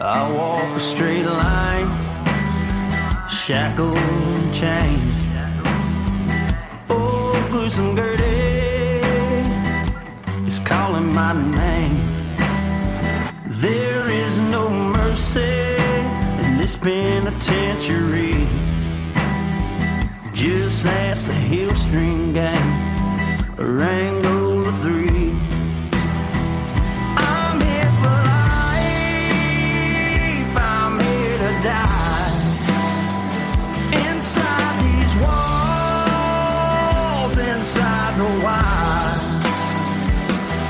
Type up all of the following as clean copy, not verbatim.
I walk a straight line, shackled and chained. Oh, gruesome Gertie is calling my name. There is no mercy in this penitentiary. Just ask the Hillstring Gang or Angola 3. I'm here for life, I'm here to die. Inside these walls, inside the wire.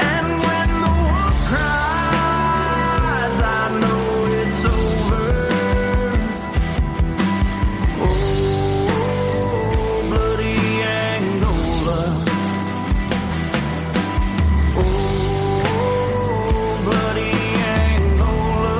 And when the wolf cries, I know it's over. Oh, bloody Angola. Oh, bloody Angola.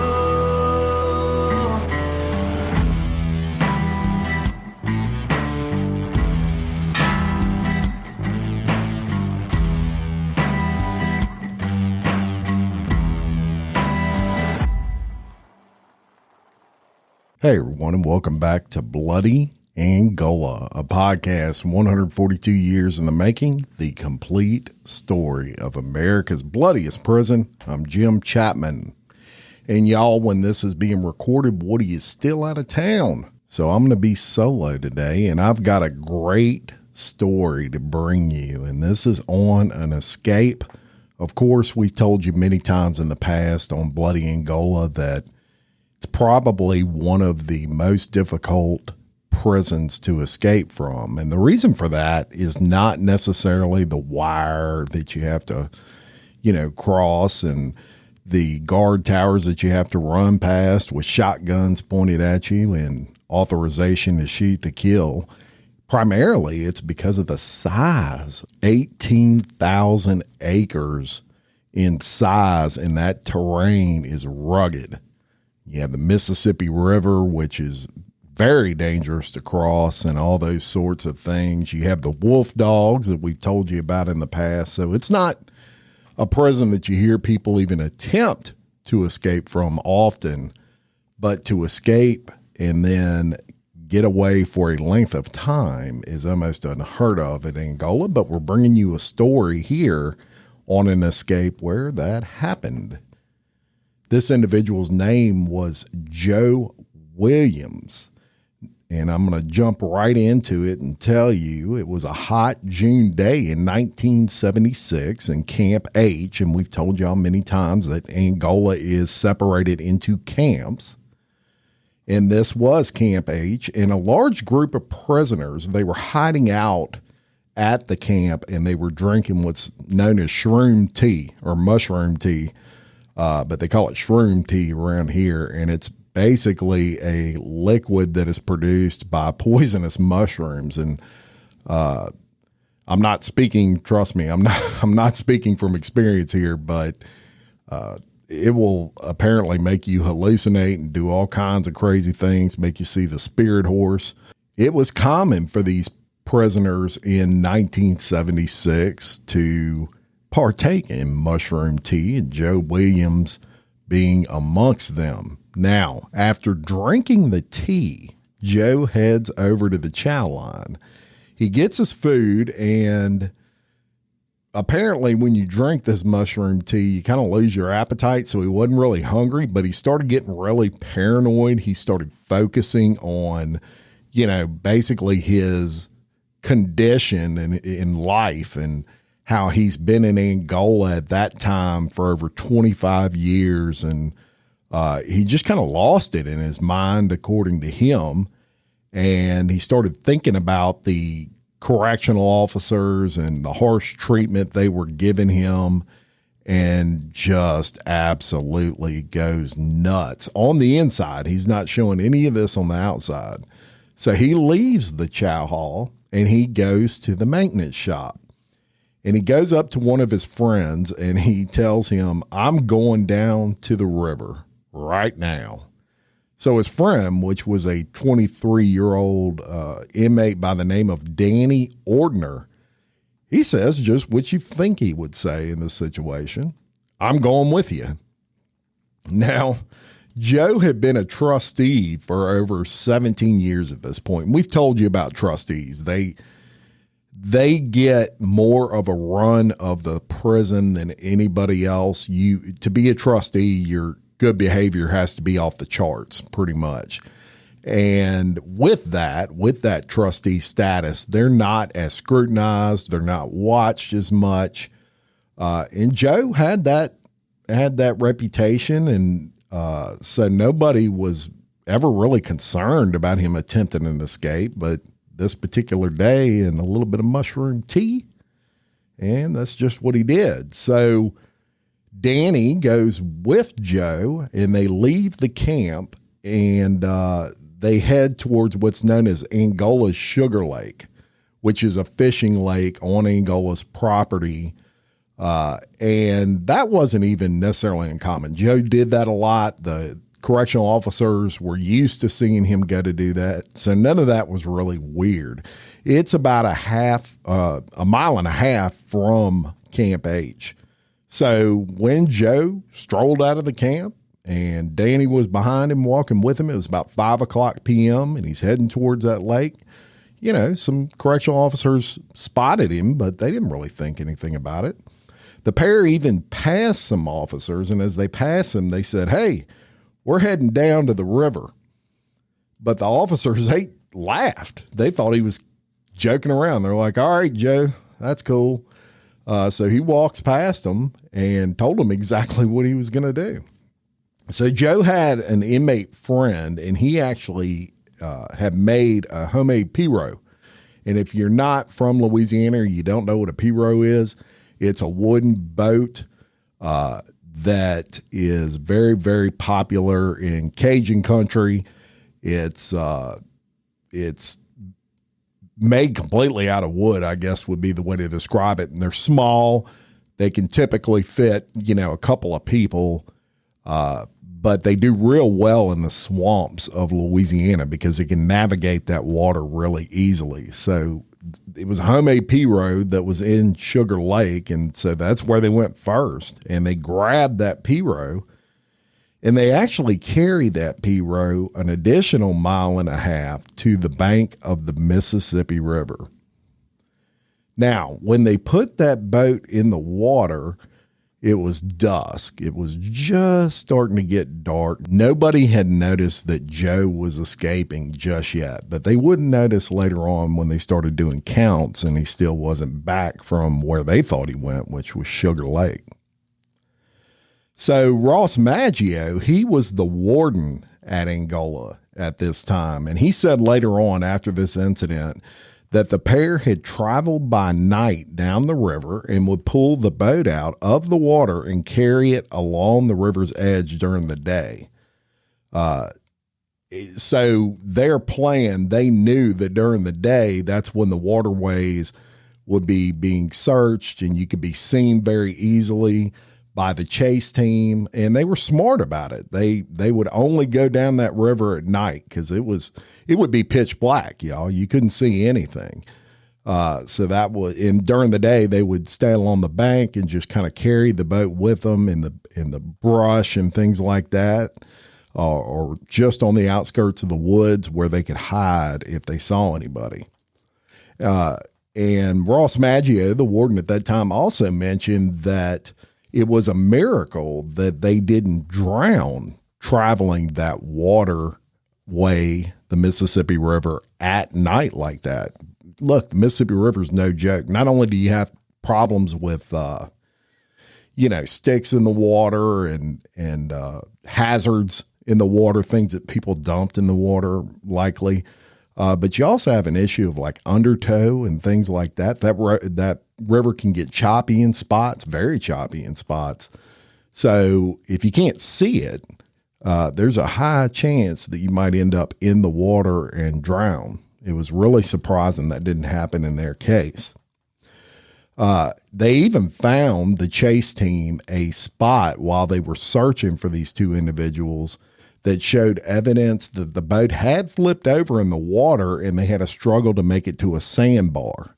Hey everyone, and welcome back to Bloody Angola, a podcast 142 years in the making, the complete story of America's bloodiest prison. I'm Jim Chapman, and y'all, when this is being recorded, Woody is still out of town, so I'm going to be solo today, and I've got a great story to bring you, and this is on an escape. Of course, we've told you many times in the past on Bloody Angola that it's probably one of the most difficult prisons to escape from. And the reason for that is not necessarily the wire that you have to, cross and the guard towers that you have to run past with shotguns pointed at you and authorization to shoot to kill. Primarily, it's because of the size, 18,000 acres in size, and that terrain is rugged. You have the Mississippi River, which is very dangerous to cross, and all those sorts of things. You have the wolf dogs that we've told you about in the past. So it's not a prison that you hear people even attempt to escape from often, but to escape and then get away for a length of time is almost unheard of in Angola. But we're bringing you a story here on an escape where that happened. This individual's name was Joe Williams, and I'm going to jump right into it and tell you it was a hot June day in 1976 in Camp H, and we've told y'all many times that Angola is separated into camps, and this was Camp H, and a large group of prisoners, they were hiding out at the camp, and they were drinking what's known as shroom tea or mushroom tea. But they call it shroom tea around here, and it's basically a liquid that is produced by poisonous mushrooms. And I'm not speaking, trust me, I'm not speaking from experience here, but it will apparently make you hallucinate and do all kinds of crazy things, make you see the spirit horse. It was common for these prisoners in 1976 to partake in mushroom tea, and Joe Williams being amongst them. Now, after drinking the tea, Joe heads over to the chow line. He gets his food, and apparently when you drink this mushroom tea, you kind of lose your appetite, so he wasn't really hungry, but he started getting really paranoid. He started focusing on, basically his condition in life and how he's been in Angola at that time for over 25 years. And he just kind of lost it in his mind, according to him. And he started thinking about the correctional officers and the harsh treatment they were giving him, and just absolutely goes nuts on the inside. He's not showing any of this on the outside. So he leaves the chow hall and he goes to the maintenance shop. And he goes up to one of his friends and he tells him, I'm going down to the river right now. So his friend, which was a 23-year-old inmate by the name of Danny Ordner, he says just what you think he would say in this situation. I'm going with you. Now, Joe had been a trustee for over 17 years at this point. And we've told you about trustees. They get more of a run of the prison than anybody else. To be a trustee, your good behavior has to be off the charts pretty much. And with that trustee status, they're not as scrutinized. They're not watched as much. And Joe had that reputation. And so nobody was ever really concerned about him attempting an escape. But this particular day, and a little bit of mushroom tea, and that's just what he did. So Danny goes with Joe, and they leave the camp, and they head towards what's known as Angola's Sugar Lake, which is a fishing lake on Angola's property. And that wasn't even necessarily uncommon. Joe did that a lot. The correctional officers were used to seeing him go to do that. So none of that was really weird. It's about a mile and a half from Camp H. So when Joe strolled out of the camp and Danny was behind him, walking with him, it was about 5:00 p.m. and he's heading towards that lake. Some correctional officers spotted him, but they didn't really think anything about it. The pair even passed some officers, and as they passed him, they said, "Hey, we're heading down to the river." But the officers, they laughed. They thought he was joking around. They're like, "All right, Joe, that's cool." So he walks past them and told them exactly what he was going to do. So Joe had an inmate friend, and he actually had made a homemade pirogue. And if you're not from Louisiana or you don't know what a pirogue is, it's a wooden boat that is very, very popular in Cajun country. It's made completely out of wood, I guess would be the way to describe it. And they're small. They can typically fit, a couple of people, but they do real well in the swamps of Louisiana because it can navigate that water really easily. So it was a homemade pirogue that was in Sugar Lake, and so that's where they went first. And they grabbed that pirogue, and they actually carried that pirogue an additional 1.5 miles to the bank of the Mississippi River. Now, when they put that boat in the water, it was dusk. It was just starting to get dark. Nobody had noticed that Joe was escaping just yet, but they wouldn't notice later on when they started doing counts and he still wasn't back from where they thought he went, which was Sugar Lake. So Ross Maggio, he was the warden at Angola at this time, and he said later on after this incident that the pair had traveled by night down the river and would pull the boat out of the water and carry it along the river's edge during the day. So their plan, they knew that during the day, that's when the waterways would be being searched and you could be seen very easily by the chase team. And they were smart about it. They would only go down that river at night because it would be pitch black, y'all. You couldn't see anything. So that was, and during the day, they would stay along the bank and just kind of carry the boat with them in the brush and things like that, or just on the outskirts of the woods where they could hide if they saw anybody. And Ross Maggio, the warden at that time, also mentioned that it was a miracle that they didn't drown traveling that waterway, the Mississippi River, at night like that. Look, the Mississippi River is no joke. Not only do you have problems with, sticks in the water and hazards in the water, things that people dumped in the water likely, but you also have an issue of like undertow and things like that. That river can get choppy in spots, very choppy in spots. So if you can't see it, there's a high chance that you might end up in the water and drown. It was really surprising that didn't happen in their case. They even found, the chase team, a spot while they were searching for these two individuals that showed evidence that the boat had flipped over in the water and they had a struggle to make it to a sandbar.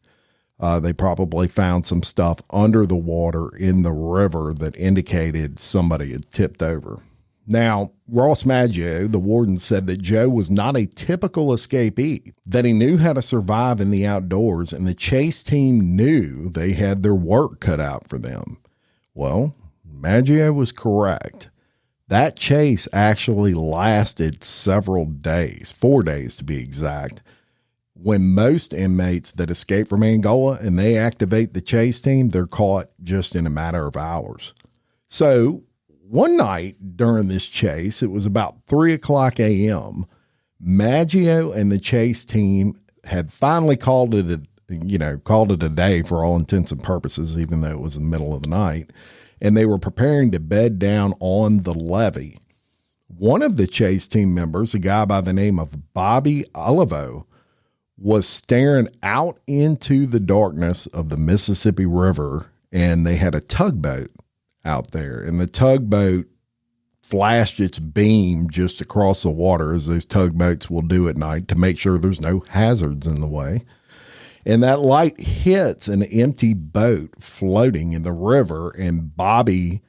They probably found some stuff under the water in the river that indicated somebody had tipped over. Now, Ross Maggio, the warden, said that Joe was not a typical escapee, that he knew how to survive in the outdoors, and the chase team knew they had their work cut out for them. Well, Maggio was correct. That chase actually lasted several days, 4 days to be exact. When most inmates that escape from Angola and they activate the chase team, they're caught just in a matter of hours. So one night during this chase, it was about 3:00 a.m. Maggio and the chase team had finally called it a day for all intents and purposes, even though it was in the middle of the night, and they were preparing to bed down on the levee. One of the chase team members, a guy by the name of Bobby Olivo, was staring out into the darkness of the Mississippi River, and they had a tugboat out there, and the tugboat flashed its beam just across the water, as those tugboats will do at night, to make sure there's no hazards in the way. And that light hits an empty boat floating in the river, and Bobby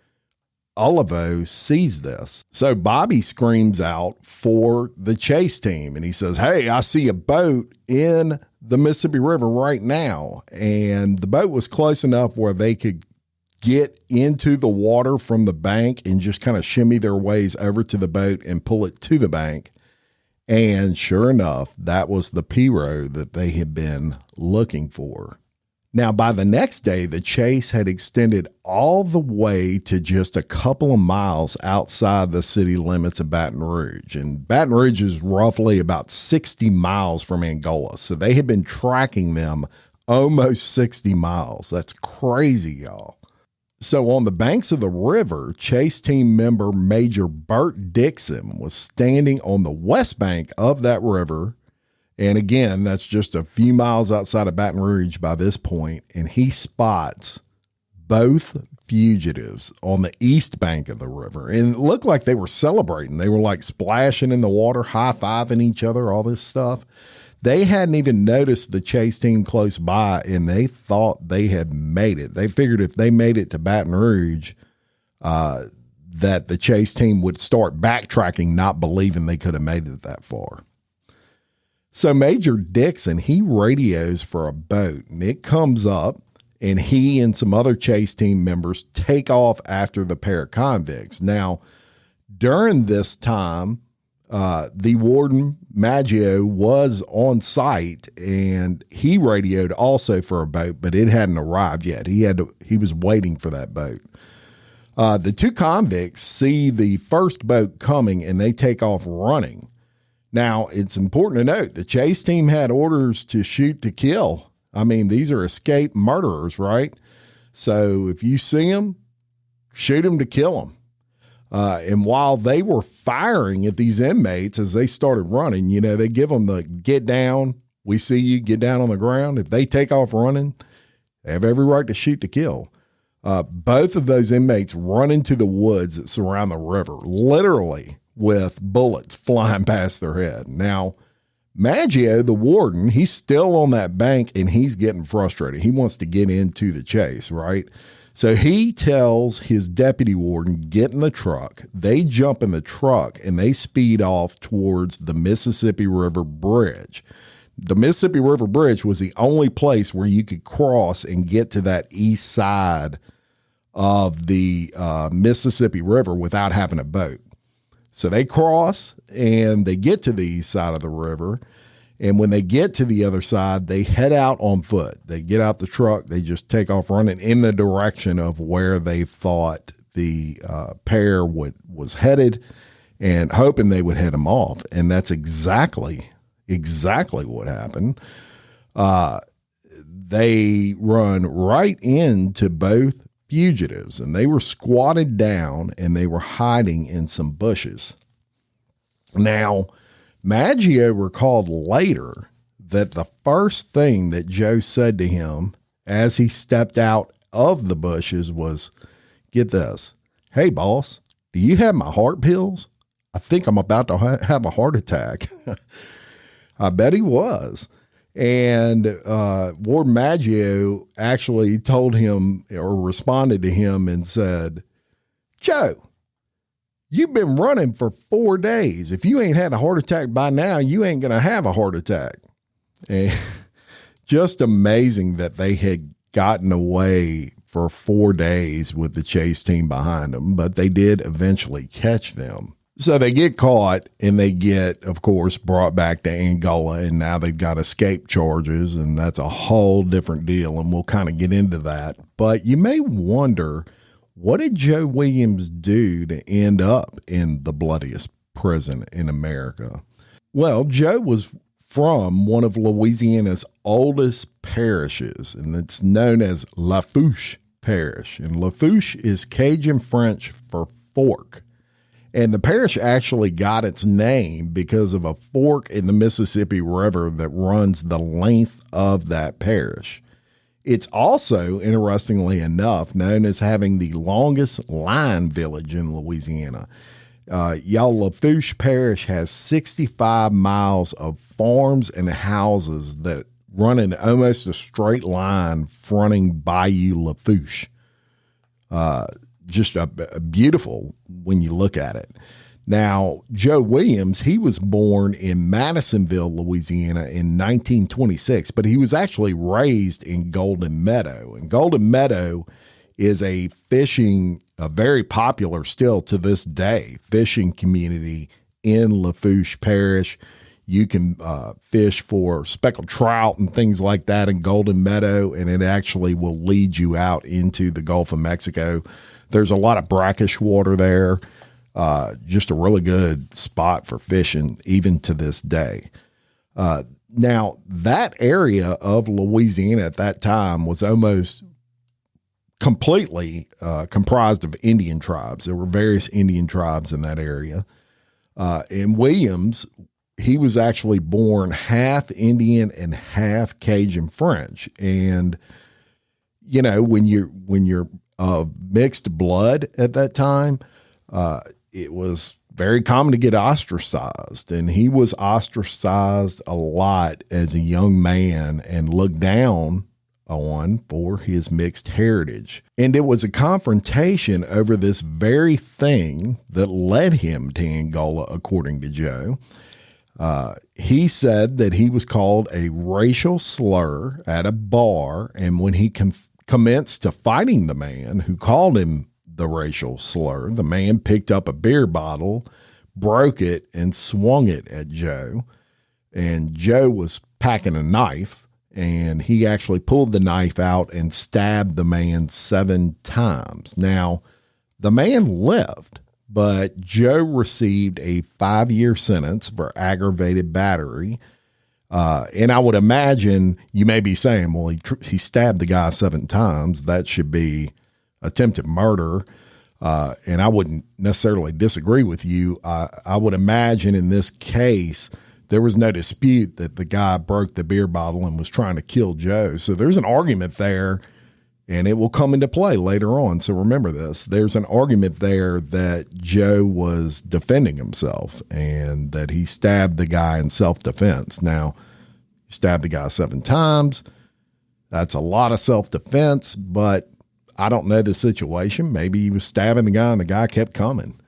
Olivo sees this. So Bobby screams out for the chase team, and he says, "Hey, I see a boat in the Mississippi River right now." And the boat was close enough where they could get into the water from the bank and just kind of shimmy their ways over to the boat and pull it to the bank. And sure enough, that was the Piro that they had been looking for. Now, by the next day, the chase had extended all the way to just a couple of miles outside the city limits of Baton Rouge. And Baton Rouge is roughly about 60 miles from Angola. So they had been tracking them almost 60 miles. That's crazy, y'all. So on the banks of the river, chase team member Major Burt Dixon was standing on the west bank of that river. And again, that's just a few miles outside of Baton Rouge by this point, and he spots both fugitives on the east bank of the river. And it looked like they were celebrating. They were like splashing in the water, high-fiving each other, all this stuff. They hadn't even noticed the chase team close by, and they thought they had made it. They figured if they made it to Baton Rouge, that the chase team would start backtracking, not believing they could have made it that far. So Major Dixon, he radios for a boat, and it comes up, and he and some other chase team members take off after the pair of convicts. Now, during this time, the warden, Maggio, was on site, and he radioed also for a boat, but it hadn't arrived yet. He was waiting for that boat. The two convicts see the first boat coming, and they take off running. Now, it's important to note the chase team had orders to shoot to kill. I mean, these are escaped murderers, right? So if you see them, shoot them to kill them. And while they were firing at these inmates as they started running, they give them the get down. We see you, get down on the ground. If they take off running, they have every right to shoot to kill. Both of those inmates run into the woods that surround the river, literally with bullets flying past their head. Now, Maggio, the warden, he's still on that bank, and he's getting frustrated. He wants to get into the chase, right? So he tells his deputy warden, get in the truck. They jump in the truck, and they speed off towards the Mississippi River Bridge. The Mississippi River Bridge was the only place where you could cross and get to that east side of the Mississippi River without having a boat. So they cross, and they get to the east side of the river. And when they get to the other side, they head out on foot. They get out the truck. They just take off running in the direction of where they thought the pair was headed, and hoping they would head them off. And that's exactly what happened. They run right into both fugitives, and they were squatted down, and they were hiding in some bushes. Now, Maggio recalled later that the first thing that Joe said to him as he stepped out of the bushes was, get this, "Hey, boss, do you have my heart pills? I think I'm about to have a heart attack." I bet he was. And Warden Maggio actually told him, or responded to him, and said, "Joe, You've been running for 4 days. If you ain't had a heart attack by now, you ain't going to have a heart attack. And just amazing that they had gotten away for 4 days with the chase team behind them, but they did eventually catch them. So they get caught and they get, of course, brought back to Angola, and now they've got escape charges, and that's a whole different deal, and we'll kind of get into that. But you may wonder, what did Joe Williams do to end up in the bloodiest prison in America? Well, Joe was from one of Louisiana's oldest parishes, and it's known as Lafourche Parish. And Lafourche is Cajun French for fork. And the parish actually got its name because of a fork in the Mississippi River that runs the length of that parish. It's also, interestingly enough, known as having the longest line village in Louisiana. Lafourche Parish has 65 miles of farms and houses that run in almost a straight line fronting Bayou Lafourche. Just a beautiful when you look at it. Now, Joe Williams, he was born in Madisonville, Louisiana in 1926, but he was actually raised in Golden Meadow. And Golden Meadow is a very popular still to this day, fishing community in Lafourche Parish. You can fish for speckled trout and things like that in Golden Meadow, and it actually will lead you out into the Gulf of Mexico. There's a lot of brackish water there. Just a really good spot for fishing, even to this day. Now, that area of Louisiana at that time was almost completely comprised of Indian tribes. There were various Indian tribes in that area. And Williams, he was actually born half Indian and half Cajun French. And, you know, when you're mixed blood at that time, it was very common to get ostracized, and he was ostracized a lot as a young man and looked down on for his mixed heritage. And it was a confrontation over this very thing that led him to Angola, according to Joe. He said that he was called a racial slur at a bar, and when he commenced to fighting the man who called him the racial slur, the man picked up a beer bottle, broke it, and swung it at Joe. And Joe was packing a knife, and he actually pulled the knife out and stabbed the man 7 times. Now, the man lived, but Joe received a 5-year sentence for aggravated battery. And I would imagine you may be saying, well, he stabbed the guy 7 times. That should be attempted murder. And I wouldn't necessarily disagree with you. I would imagine in this case, there was no dispute that the guy broke the beer bottle and was trying to kill Joe. So there's an argument there, and it will come into play later on. So remember this. There's an argument there that Joe was defending himself and that he stabbed the guy in self-defense. Now, he stabbed the guy 7 times. That's a lot of self-defense, but I don't know the situation. Maybe he was stabbing the guy and the guy kept coming.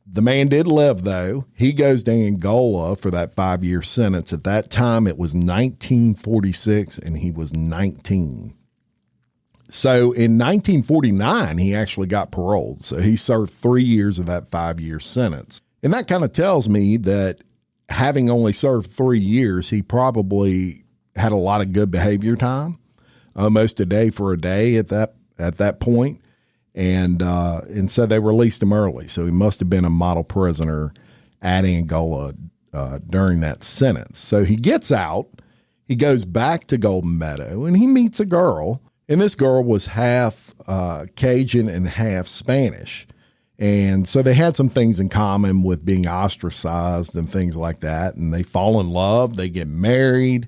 The man did live, though. He goes to Angola for that 5-year sentence. At that time, it was 1946, and he was 19. So in 1949, he actually got paroled. So he served 3 years of that 5-year sentence. And that kind of tells me that having only served 3 years, he probably had a lot of good behavior time, almost a day for a day at that point. And so they released him early. So he must have been a model prisoner at Angola during that sentence. So he gets out, he goes back to Golden Meadow, and he meets a girl. And this girl was half Cajun and half Spanish. And so they had some things in common with being ostracized and things like that. And they fall in love, they get married.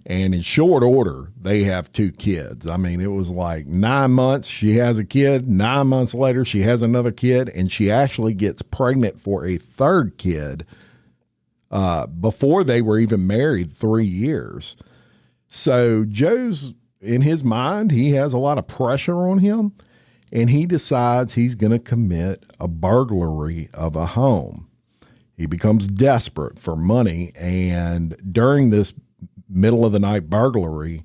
And in short order, they have 2 kids. I mean, it was like 9 months, she has a kid. 9 months later, she has another kid. And she actually gets pregnant for a 3rd kid before they were even married 3 years. So Joe's, in his mind, he has a lot of pressure on him. and he decides he's going to commit a burglary of a home. He becomes desperate for money, and during this middle of the night burglary,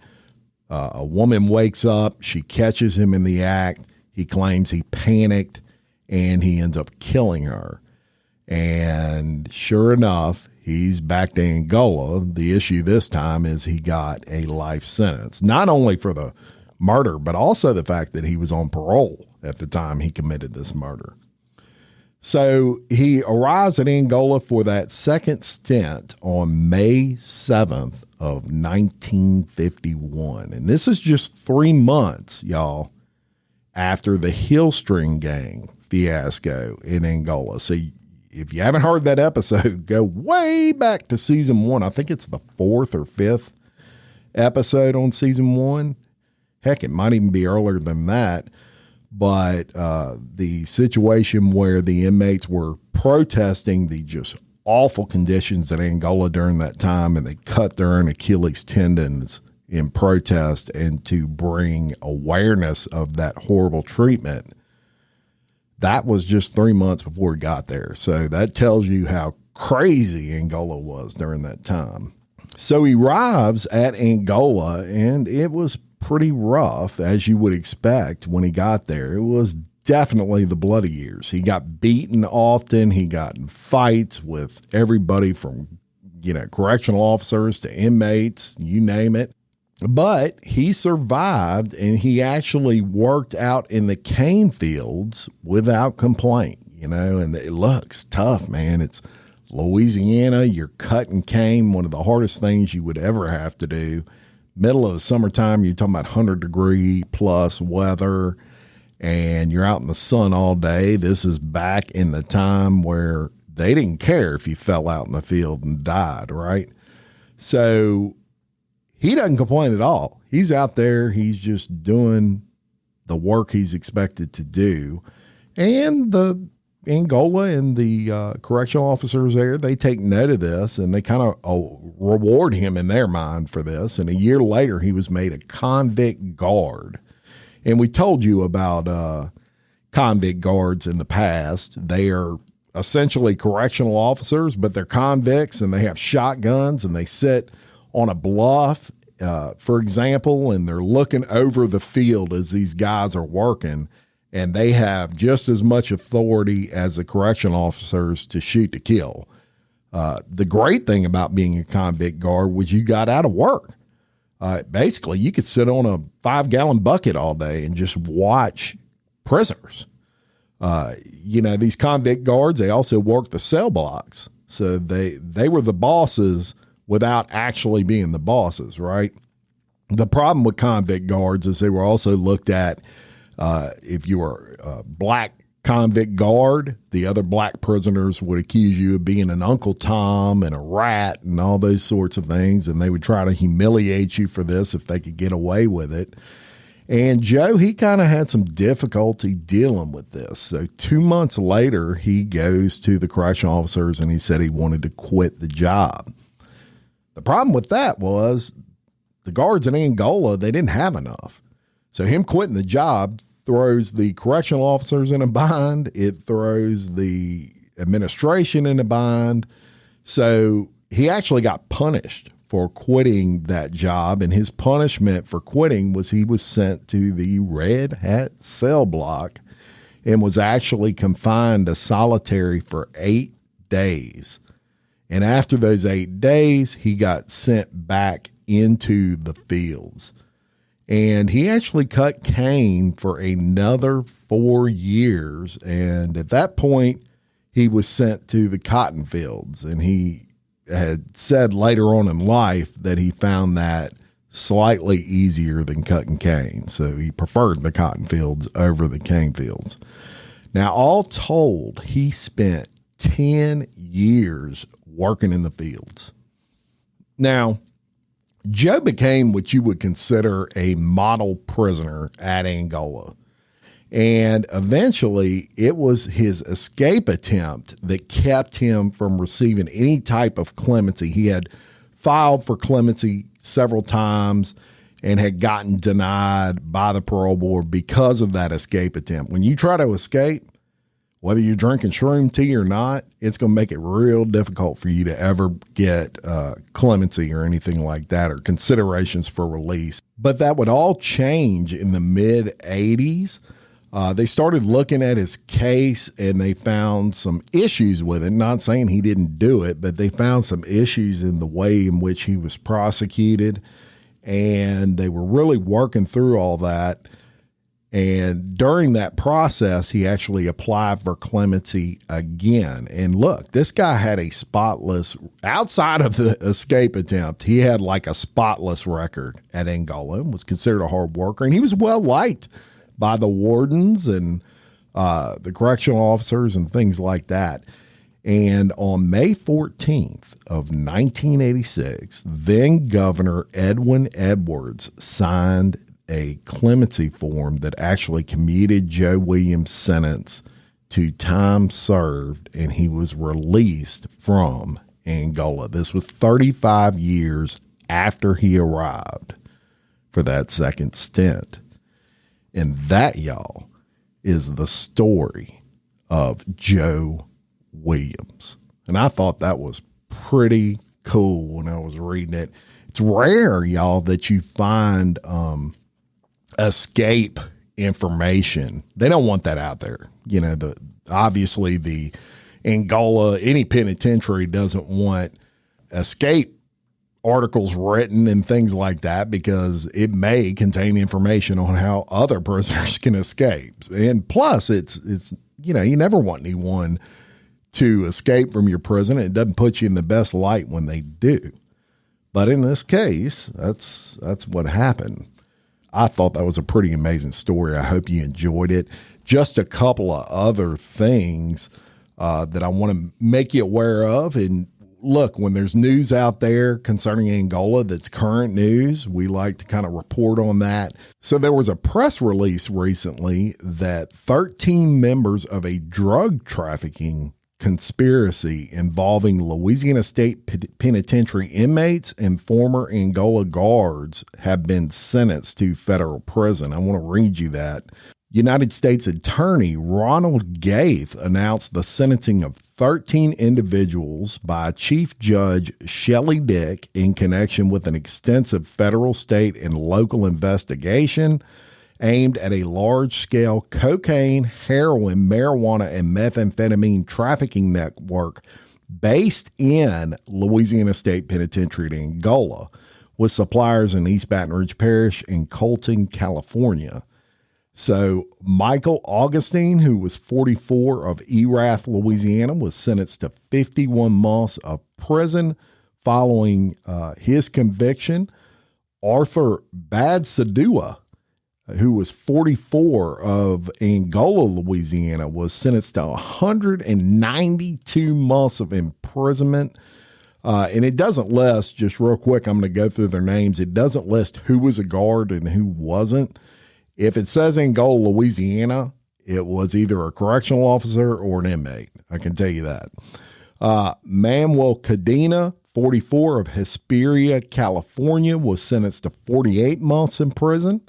a woman wakes up. She catches him in the act. He claims he panicked, and he ends up killing her. And sure enough, he's back to Angola. The issue this time is he got a life sentence, not only for the murder, but also the fact that he was on parole at the time he committed this murder. So he arrives at Angola for that second stint on May 7th of 1951. And this is just 3 months, y'all, after the Hillstring Gang fiasco in Angola. So if you haven't heard that episode, go way back to season 1. I think it's the 4th or 5th episode on season 1. Heck, it might even be earlier than that. But the situation where the inmates were protesting the just awful conditions in Angola during that time, and they cut their own Achilles tendons in protest and to bring awareness of that horrible treatment, that was just 3 months before he got there. So that tells you how crazy Angola was during that time. So he arrives at Angola, and it was pretty rough, as you would expect when he got there. It was definitely the bloody years. He got beaten often. He got in fights with everybody from, correctional officers to inmates, you name it. But he survived, and he actually worked out in the cane fields without complaint, and it looks tough, man. It's Louisiana. You're cutting cane, one of the hardest things you would ever have to do. Middle of the summertime, you're talking about 100-degree plus weather, and you're out in the sun all day. This is back in the time where they didn't care if you fell out in the field and died, right? So he doesn't complain at all. He's out there. He's just doing the work he's expected to do. And the Angola and the correctional officers there, they take note of this, and they kind of reward him in their mind for this. And a year later, he was made a convict guard. And we told you about convict guards in the past. They are essentially correctional officers, but they're convicts, and they have shotguns, and they sit on a bluff, for example, and they're looking over the field as these guys are working. And they have just as much authority as the correctional officers to shoot to kill. The great thing about being a convict guard was you got out of work. Basically, you could sit on a 5-gallon bucket all day and just watch prisoners. These convict guards, they also worked the cell blocks. So they were the bosses without actually being the bosses, right? The problem with convict guards is they were also looked at. If you were a black convict guard, the other black prisoners would accuse you of being an Uncle Tom and a rat and all those sorts of things, and they would try to humiliate you for this if they could get away with it. And Joe, he kind of had some difficulty dealing with this. So 2 months later, he goes to the correctional officers, and he said he wanted to quit the job. The problem with that was the guards in Angola, they didn't have enough. So him quitting the job throws the correctional officers in a bind. It throws the administration in a bind. So he actually got punished for quitting that job. And his punishment for quitting was he was sent to the Red Hat cell block and was actually confined to solitary for 8 days. And after those 8 days, he got sent back into the fields. And he actually cut cane for another 4 years. And at that point, he was sent to the cotton fields. And he had said later on in life that he found that slightly easier than cutting cane. So he preferred the cotton fields over the cane fields. Now, all told, he spent 10 years working in the fields. Now, Joe became what you would consider a model prisoner at Angola. And eventually it was his escape attempt that kept him from receiving any type of clemency. He had filed for clemency several times. and had gotten denied by the parole board because of that escape attempt. When you try to escape, whether you're drinking shroom tea or not, it's going to make it real difficult for you to ever get clemency or anything like that, or considerations for release. But that would all change in the mid-'80s. They started looking at his case and they found some issues with it. Not saying he didn't do it, but they found some issues in the way in which he was prosecuted. And they were really working through all that. And during that process, he actually applied for clemency again. And look, this guy had a spotless, outside of the escape attempt, he had like a spotless record at Angola and was considered a hard worker. And he was well liked by the wardens and the correctional officers and things like that. And on May 14th of 1986, then Governor Edwin Edwards signed a clemency form that actually commuted Joe Williams' sentence to time served, and he was released from Angola. This was 35 years after he arrived for that second stint. And that, y'all, is the story of Joe Williams. And I thought that was pretty cool when I was reading it. It's rare, y'all, that you find escape information. They don't want that out there. You know, obviously the Angola, any penitentiary doesn't want escape articles written and things like that, because it may contain information on how other prisoners can escape. And plus it's, you know, you never want anyone to escape from your prison. It doesn't put you in the best light when they do. But in this case, that's what happened. I thought that was a pretty amazing story. I hope you enjoyed it. Just a couple of other things that I want to make you aware of. And look, when there's news out there concerning Angola that's current news, we like to kind of report on that. So there was a press release recently that 13 members of a drug trafficking conspiracy involving Louisiana State Penitentiary inmates and former Angola guards have been sentenced to federal prison. I want to read you that. United States Attorney Ronald Gaith announced the sentencing of 13 individuals by Chief Judge Shelley Dick in connection with an extensive federal, state, and local investigation aimed at a large-scale cocaine, heroin, marijuana, and methamphetamine trafficking network based in Louisiana State Penitentiary in Angola, with suppliers in East Baton Rouge Parish and Colton, California. So Michael Augustine, who was 44, of Erath, Louisiana, was sentenced to 51 months of prison following his conviction. Arthur Badsadua, who was 44, of Angola, Louisiana, was sentenced to 192 months of imprisonment. And it doesn't list, just real quick, I'm going to go through their names. It doesn't list who was a guard and who wasn't. If it says Angola, Louisiana, it was either a correctional officer or an inmate. I can tell you that. Manuel Cadena, 44, of Hesperia, California, was sentenced to 48 months in prison.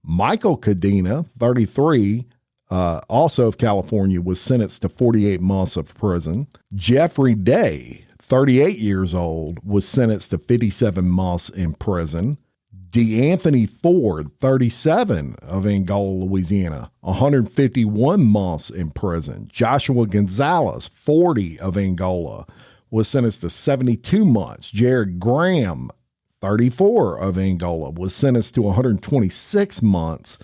Michael Cadena, 33, also of California, was sentenced to 48 months of prison. Jeffrey Day, 38 years old, was sentenced to 57 months in prison. DeAnthony Ford, 37, of Angola, Louisiana, 151 months in prison. Joshua Gonzalez, 40, of Angola, was sentenced to 72 months. Jared Graham, 34, of Angola, was sentenced to 126 months.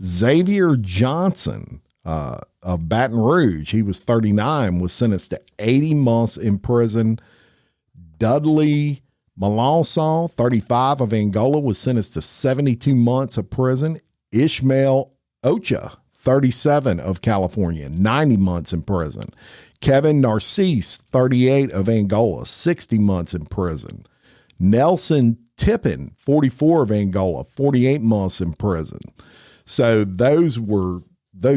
Xavier Johnson of Baton Rouge, he was 39, was sentenced to 80 months in prison. Dudley Melanson, 35, of Angola, was sentenced to 72 months of prison. Ishmael Ocha, 37, of California, 90 months in prison. Kevin Narcisse, 38, of Angola, 60 months in prison. Nelson Tippin, 44, of Angola, 48 months in prison. So those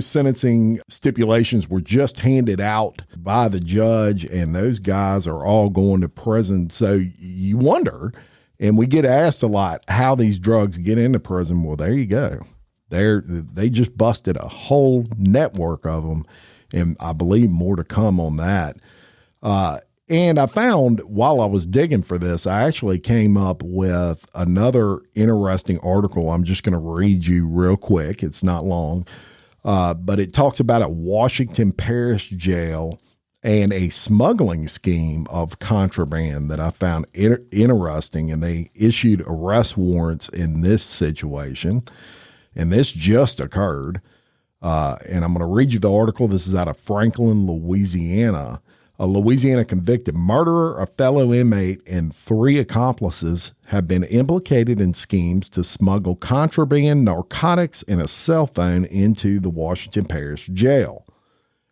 sentencing stipulations were just handed out by the judge, and those guys are all going to prison. So you wonder And we get asked a lot how these drugs get into prison. Well, there you go. They just busted a whole network of them, and I believe more to come on that. And I found while I was digging for this, I actually came up with another interesting article. I'm just going to read you real quick. It's not long, but it talks about a Washington Parish jail and a smuggling scheme of contraband that I found interesting. And they issued arrest warrants in this situation. And this just occurred. And I'm going to read you the article. This is out of Franklin, Louisiana. A Louisiana convicted murderer, a fellow inmate, and 3 accomplices have been implicated in schemes to smuggle contraband, narcotics, and a cell phone into the Washington Parish jail.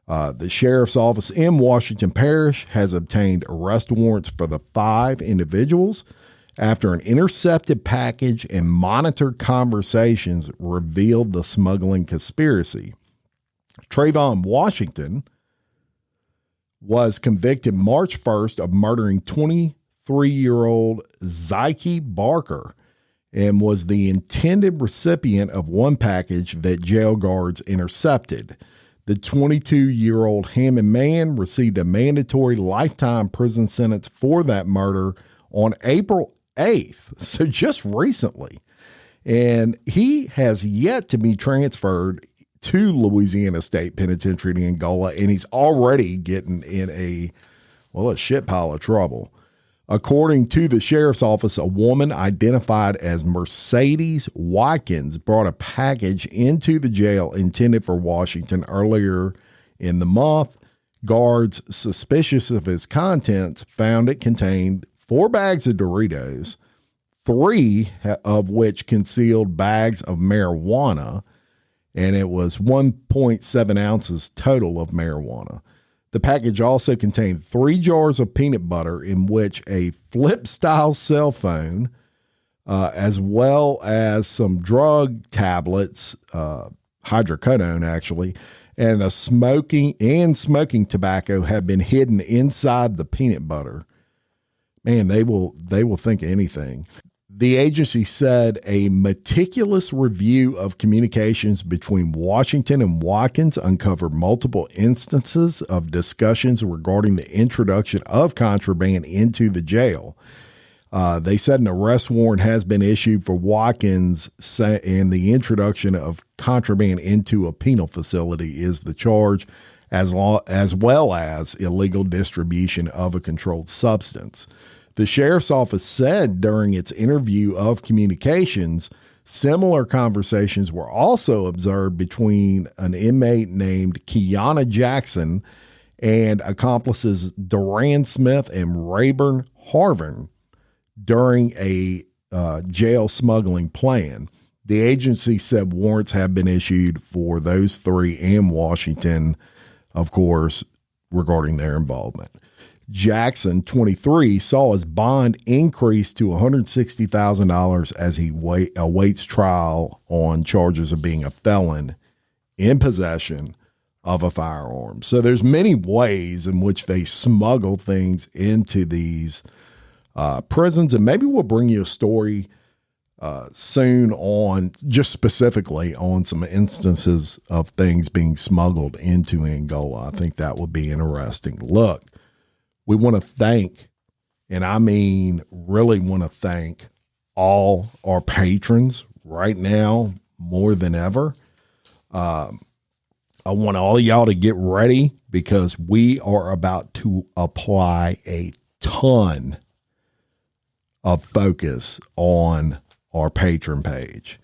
The sheriff's office in Washington Parish has obtained arrest warrants for the 5 individuals after an intercepted package and monitored conversations revealed the smuggling conspiracy. Trayvon Washington was convicted March 1st of murdering 23-year-old Zyke Barker and was the intended recipient of one package that jail guards intercepted. The 22-year-old Hammond man received a mandatory lifetime prison sentence for that murder on April 8th, so just recently. And he has yet to be transferred to Louisiana State Penitentiary in Angola, and he's already getting in a shit pile of trouble. According to the sheriff's office, a woman identified as Mercedes Watkins brought a package into the jail intended for Washington earlier in the month. Guards, suspicious of its contents, found it contained 4 bags of Doritos, 3 of which concealed bags of marijuana, and it was 1.7 ounces total of marijuana. The package also contained 3 jars of peanut butter in which a flip-style cell phone, as well as some drug tablets, hydrocodone actually, and smoking tobacco had been hidden inside the peanut butter. Man, they will think of anything. The agency said a meticulous review of communications between Washington and Watkins uncovered multiple instances of discussions regarding the introduction of contraband into the jail. They said an arrest warrant has been issued for Watkins, and the introduction of contraband into a penal facility is the charge, as well as illegal distribution of a controlled substance. The sheriff's office said during its interview of communications, similar conversations were also observed between an inmate named Kiana Jackson and accomplices Duran Smith and Rayburn Harvin during a jail smuggling plan. The agency said warrants have been issued for those 3 and Washington, of course, regarding their involvement. Jackson, 23, saw his bond increase to $160,000 as he awaits trial on charges of being a felon in possession of a firearm. So there's many ways in which they smuggle things into these prisons, and maybe we'll bring you a story soon on just specifically on some instances of things being smuggled into Angola. I think that would be interesting. Look, we want to thank, and I mean really want to thank, all our patrons right now more than ever. I want all of y'all to get ready because we are about to apply a ton of focus on our patron page.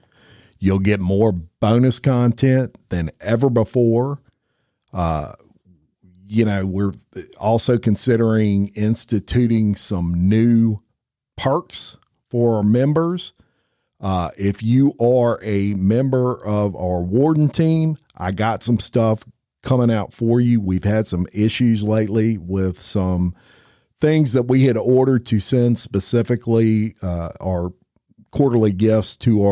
You'll get more bonus content than ever before. We're also considering instituting some new perks for our members. If you are a member of our warden team, I got some stuff coming out for you. We've had some issues lately with some things that we had ordered to send specifically our quarterly gifts to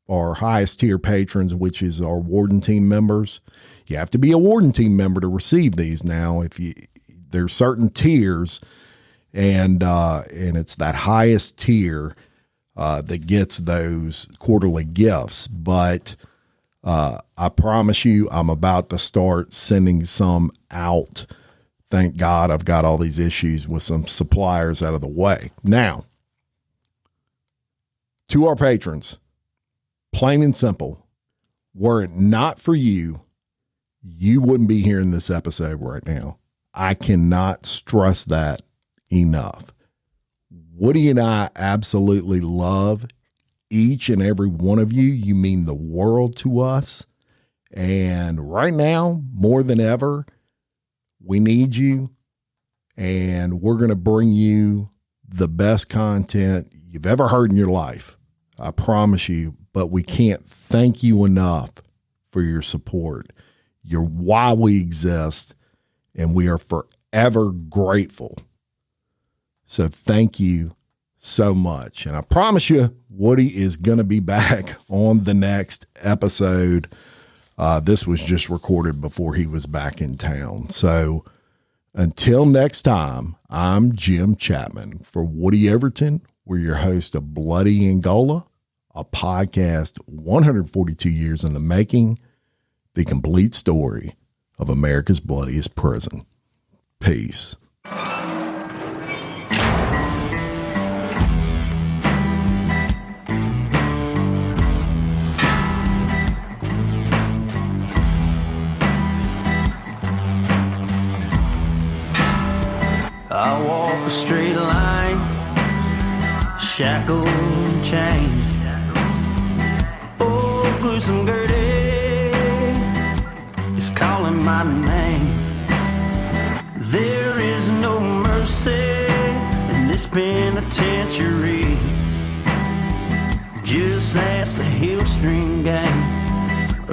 our highest tier patrons, which is our warden team members. You have to be a warden team member to receive these now. There's certain tiers, and it's that highest tier that gets those quarterly gifts. But I promise you, I'm about to start sending some out. Thank God I've got all these issues with some suppliers out of the way. Now, to our patrons, plain and simple, were it not for you, you wouldn't be hearing this episode right now. I cannot stress that enough. Woody and I absolutely love each and every one of you. You mean the world to us. And right now, more than ever, we need you. And we're going to bring you the best content you've ever heard in your life. I promise you. But we can't thank you enough for your support. You're why we exist. And we are forever grateful. So thank you so much. And I promise you, Woody is going to be back on the next episode. This was just recorded before he was back in town. So until next time, I'm Jim Chapman. For Woody Everton, we're your host of Bloody Angola, a podcast 142 years in the making, the complete story of America's bloodiest prison. Peace. I walk a straight line, shackled and chained. Oh, gruesome Gertie is calling my name. There is no mercy in this penitentiary. Just ask the Hillstream gang.